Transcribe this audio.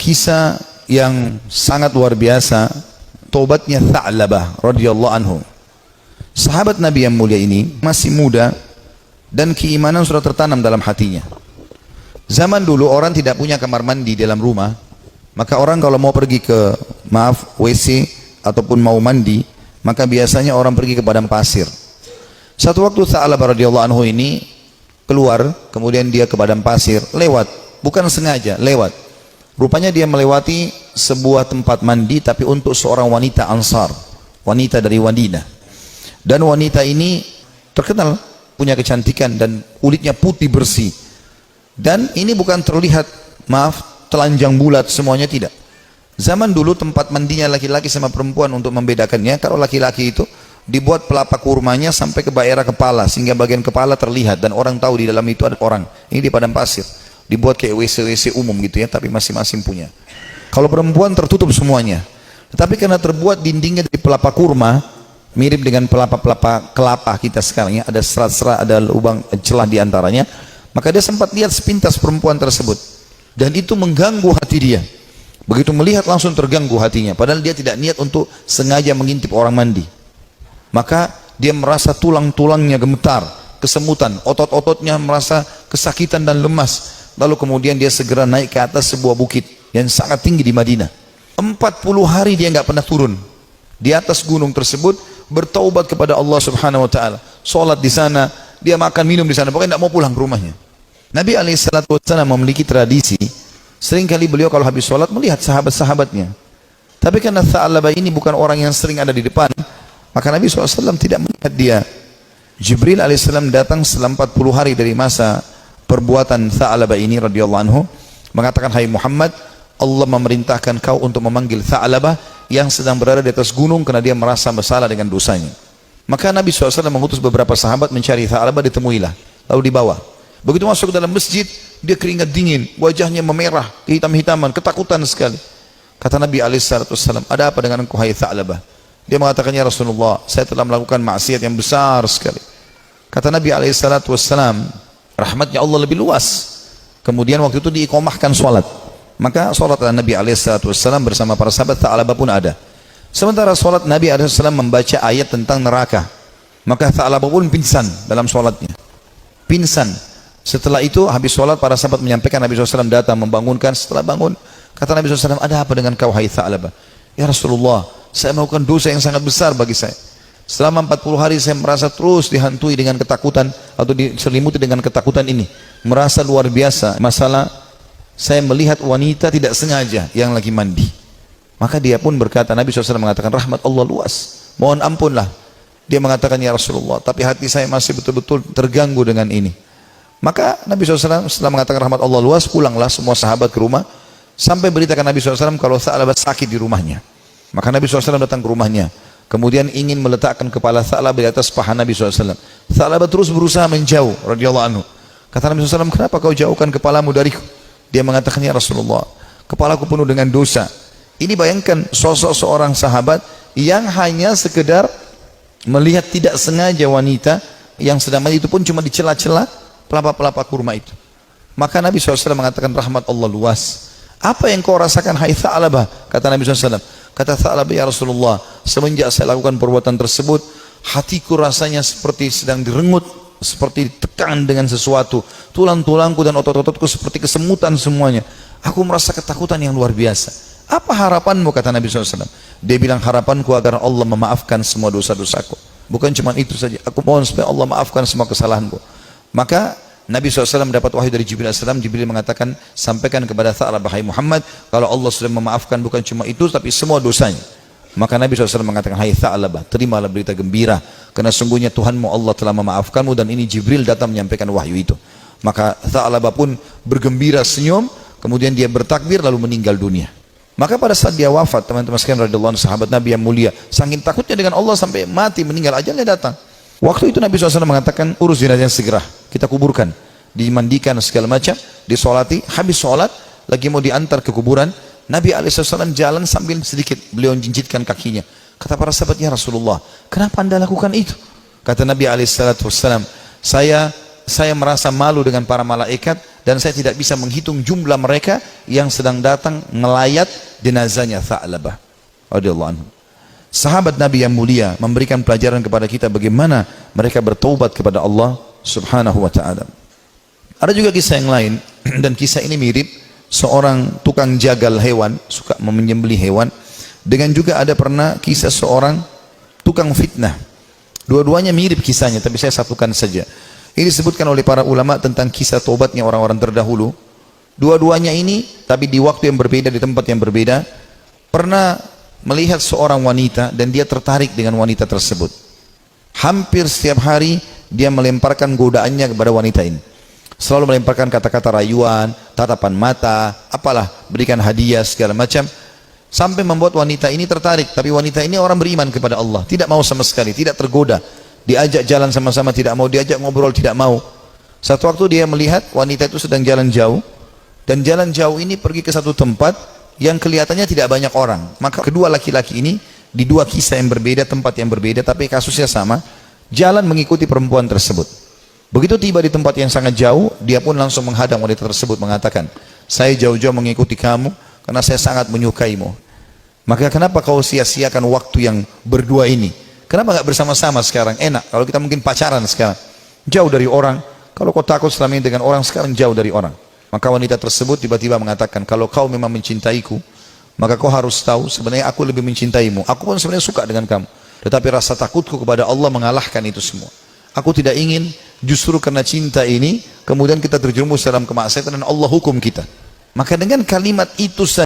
kisah yang sangat luar biasa, taubatnya Tha'labah radhiyallahu anhu. Sahabat Nabi yang mulia ini masih muda dan keimanan sudah tertanam dalam hatinya. Zaman dulu orang tidak punya kamar mandi dalam rumah, maka orang kalau mau pergi ke WC ataupun mau mandi, maka biasanya orang pergi ke padang pasir. Satu waktu Tha'labah radhiyallahu anhu ini keluar, kemudian dia ke padang pasir, lewat, bukan sengaja, lewat. Rupanya dia melewati sebuah tempat mandi tapi untuk seorang wanita Ansar, wanita dari Madinah. Dan wanita ini terkenal punya kecantikan dan kulitnya putih bersih. Dan ini bukan terlihat, telanjang bulat semuanya, tidak. Zaman dulu tempat mandinya laki-laki sama perempuan untuk membedakannya, kalau laki-laki itu dibuat pelapa kurmanya sampai ke daerah kepala sehingga bagian kepala terlihat dan orang tahu di dalam itu ada orang. Ini di padang pasir. Dibuat kayak WC-WC umum gitu ya, tapi masing-masing punya. Kalau perempuan tertutup semuanya. Tetapi karena terbuat dindingnya dari pelapa kurma, mirip dengan pelapa-pelapa kelapa kita sekarang ya, ada serat-serat, ada lubang celah di antaranya, maka dia sempat lihat sepintas perempuan tersebut. Dan itu mengganggu hati dia. Begitu melihat langsung terganggu hatinya, padahal dia tidak niat untuk sengaja mengintip orang mandi. Maka dia merasa tulang-tulangnya gemetar, kesemutan, otot-ototnya merasa kesakitan dan lemas. Lalu kemudian dia segera naik ke atas sebuah bukit yang sangat tinggi di Madinah. 40 hari dia nggak pernah turun di atas gunung tersebut, bertaubat kepada Allah Subhanahu Wa Taala. Sholat di sana, dia makan minum di sana, pokoknya nggak mau pulang ke rumahnya. Nabi SAW memiliki tradisi, seringkali beliau kalau habis sholat melihat sahabat-sahabatnya. Tapi karena Tha'labah ini bukan orang yang sering ada di depan, maka Nabi SAW tidak melihat dia. Jibril alaihissalam datang setelah 40 hari dari masa perbuatan Tha'labah ini radhiyallahu anhu, mengatakan, hai Muhammad, Allah memerintahkan kau untuk memanggil Tha'labah yang sedang berada di atas gunung karena dia merasa bersalah dengan dosanya. Maka Nabi SAW mengutus beberapa sahabat mencari Tha'labah, ditemuilah, lalu dibawa. Begitu masuk ke dalam masjid, dia keringat dingin, wajahnya memerah, kehitam-hitaman, ketakutan sekali. Kata Nabi SAW, ada apa dengan engkau hai Tha'labah? Dia mengatakan, ya Rasulullah, saya telah melakukan maksiat yang besar sekali. Kata Nabi SAW, rahmatnya Allah lebih luas. Kemudian waktu itu diiqamahkan sholat, maka sholat Nabi SAW bersama para sahabat Tha'labah pun ada. Sementara sholat Nabi SAW membaca ayat tentang neraka, maka Tha'labah pun pingsan dalam sholatnya, pingsan. Setelah itu habis sholat para sahabat menyampaikan, Nabi SAW datang membangunkan. Setelah bangun kata Nabi SAW, ada apa dengan kau hai Tha'labah? Ya Rasulullah, saya melakukan dosa yang sangat besar bagi saya. Selama 40 hari saya merasa terus dihantui dengan ketakutan atau diselimuti dengan ketakutan ini. Merasa luar biasa. Masalah saya melihat wanita tidak sengaja yang lagi mandi. Maka dia pun berkata, Nabi SAW mengatakan, rahmat Allah luas, mohon ampunlah. Dia mengatakan, ya Rasulullah, tapi hati saya masih betul-betul terganggu dengan ini. Maka Nabi SAW setelah mengatakan rahmat Allah luas, pulanglah semua sahabat ke rumah, sampai beritakan Nabi SAW kalau Tha'labah sakit di rumahnya. Maka Nabi SAW datang ke rumahnya, kemudian ingin meletakkan kepala Tha'labah di atas paha Nabi SAW. Tha'labah terus berusaha menjauh radhiyallahu anhu. Kata Nabi SAW, kenapa kau jauhkan kepalamu dariku? Dia mengatakan, ya Rasulullah, kepalaku penuh dengan dosa. Ini bayangkan sosok seorang sahabat yang hanya sekedar melihat tidak sengaja wanita yang sedang mandi, itu pun cuma di celah-celah pelapa-pelapa kurma itu. Maka Nabi SAW mengatakan, rahmat Allah luas. Apa yang kau rasakan hai Tha'labah? Kata Nabi SAW. Kata Tha'labah, ya Rasulullah, semenjak saya lakukan perbuatan tersebut, hatiku rasanya seperti sedang direngut, seperti ditekan dengan sesuatu. Tulang-tulangku dan otot-ototku seperti kesemutan semuanya. Aku merasa ketakutan yang luar biasa. Apa harapanmu? Kata Nabi SAW. Dia bilang, harapanku agar Allah memaafkan semua dosa-dosaku. Bukan cuma itu saja, aku mohon supaya Allah maafkan semua kesalahanku. Maka Nabi SAW mendapat wahyu dari Jibril AS. Jibril mengatakan, sampaikan kepada Tha'labah hai Muhammad, kalau Allah sudah memaafkan bukan cuma itu tapi semua dosanya. Maka Nabi SAW mengatakan, hai Tha'labah, terimalah berita gembira, karena sungguhnya Tuhanmu Allah telah memaafkanmu. Dan ini Jibril datang menyampaikan wahyu itu. Maka Tha'labah pun bergembira, senyum, kemudian dia bertakbir lalu meninggal dunia. Maka pada saat dia wafat, teman-teman sekalian radhiyallahu anhu, sahabat Nabi yang mulia, saking takutnya dengan Allah sampai mati, meninggal, ajalnya datang. Waktu itu Nabi SAW mengatakan, urus jenazah segera, kita kuburkan, dimandikan segala macam, disolati. Habis sholat, lagi mau diantar ke kuburan, Nabi SAW jalan sambil sedikit beliau jinjitkan kakinya. Kata para sahabat, ya Rasulullah, kenapa anda lakukan itu? Kata Nabi SAW, saya merasa malu dengan para malaikat, dan saya tidak bisa menghitung jumlah mereka yang sedang datang melayat jenazahnya Tha'labah radhiyallahu anhu. Sahabat Nabi yang mulia memberikan pelajaran kepada kita bagaimana mereka bertaubat kepada Allah Subhanahu wa ta'ala. Ada juga kisah yang lain, dan kisah ini mirip seorang tukang jagal hewan, suka menyembelih hewan, dengan juga ada pernah kisah seorang tukang fitnah. Dua-duanya mirip kisahnya, tapi saya satukan saja. Ini disebutkan oleh para ulama tentang kisah taubatnya orang-orang terdahulu. Dua-duanya ini, tapi di waktu yang berbeda, di tempat yang berbeda, pernah melihat seorang wanita dan dia tertarik dengan wanita tersebut. Hampir setiap hari dia melemparkan godaannya kepada wanita ini. Selalu melemparkan kata-kata rayuan, tatapan mata, apalah, berikan hadiah segala macam, sampai membuat wanita ini tertarik. Tapi wanita ini orang beriman kepada Allah, tidak mau sama sekali, tidak tergoda. Diajak jalan sama-sama tidak mau, diajak ngobrol tidak mau. Satu waktu dia melihat wanita itu sedang jalan jauh, dan jalan jauh ini pergi ke satu tempat yang kelihatannya tidak banyak orang. Maka kedua laki-laki ini di dua kisah yang berbeda, tempat yang berbeda, tapi kasusnya sama, jalan mengikuti perempuan tersebut. Begitu tiba di tempat yang sangat jauh, dia pun langsung menghadang wanita tersebut, mengatakan, saya jauh-jauh mengikuti kamu karena saya sangat menyukaimu. Maka kenapa kau sia-siakan waktu yang berdua ini? Kenapa nggak bersama-sama sekarang? Enak kalau kita mungkin pacaran sekarang, jauh dari orang. Kalau kau takut selama ini dengan orang, sekarang jauh dari orang. Maka wanita tersebut tiba-tiba mengatakan, kalau kau memang mencintaiku, maka kau harus tahu sebenarnya aku lebih mencintaimu. Aku pun sebenarnya suka dengan kamu, tetapi rasa takutku kepada Allah mengalahkan itu semua. Aku tidak ingin justru karena cinta ini kemudian kita terjerumus dalam kemaksiatan dan Allah hukum kita. Maka dengan kalimat itu saja